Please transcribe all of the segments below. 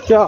क्या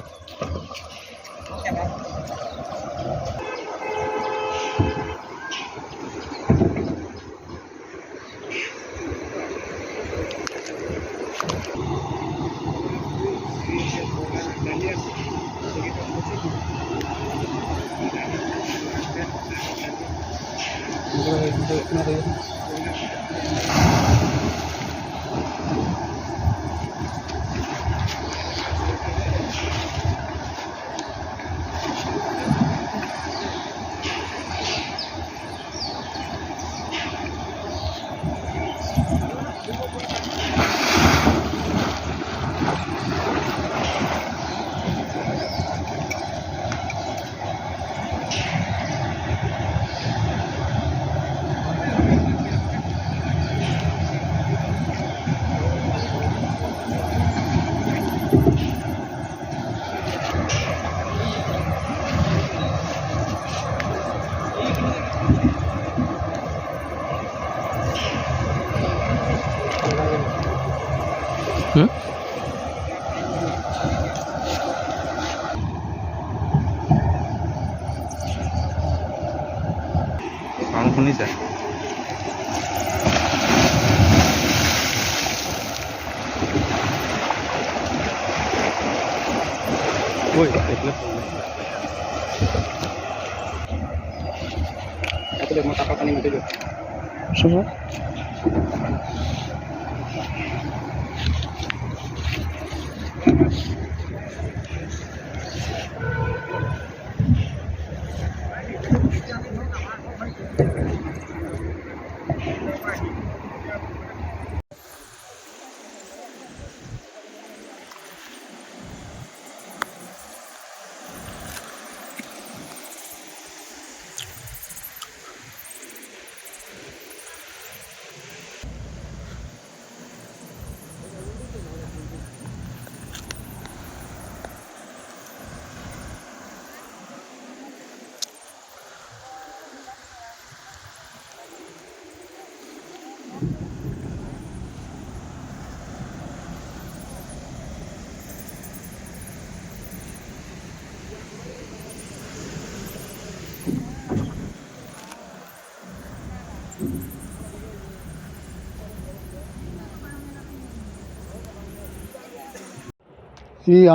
শুনিছে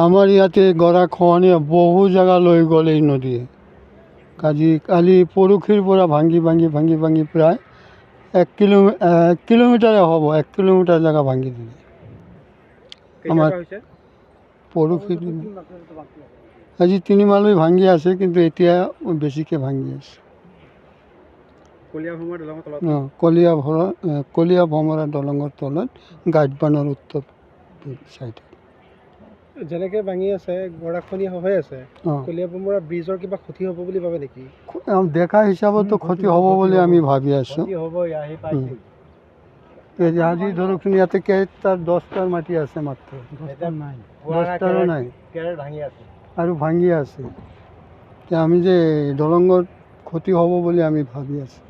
আমাৰ ইয়াতে গৰাখহনীয়া বহু জেগা লৈ গ'ল এই নদীয়ে। কালি পৰহিৰ পৰা ভাঙি প্ৰায় 1 কিলোমিটাৰে হ'ব, 1 কিলোমিটাৰ জেগা ভাঙি দিলে। আমাৰ পৰহি আজি 3 মাহলৈ ভাঙি আছে, কিন্তু এতিয়া বেছিকৈ ভাঙি আছে। কলীয়া ভমৰা দলঙৰ তলত গাইডবানৰ উত্তৰ চাইডে যেনেকৈ ভাঙি আছে, গৰাখহনীয়া হৈ আছে, কলীয়া ভমৰা ব্ৰিজৰ কিবা ক্ষতি হ'ব বুলি ভাবে নেকি? দেখা হিচাপতো ক্ষতি হ'ব বুলি আমি ভাবি আছোঁ। আজি ধৰকচোন ইয়াতে কেইটাৰ 10টাৰ মাটি আছে, মাত্ৰ 10টাৰো নাই আৰু ভাঙি আছে। এতিয়া আমি যে দলঙৰ ক্ষতি হ'ব বুলি আমি ভাবি আছোঁ।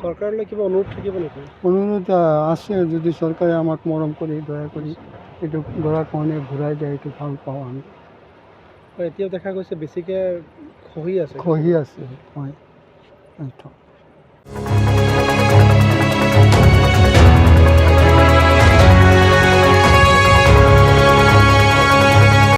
চৰকাৰলৈ কিবা অনুৰোধ থাকিব নেকি? অনুৰোধ আছে, যদি চৰকাৰে আমাক মৰম কৰি দয়া কৰি এইটো গৰাখহনীয়া ঘূৰাই দিয়ে, এইটো ভাল পাওঁ আমি। এতিয়াও দেখা গৈছে বেছিকৈ খহি আছে। হয়।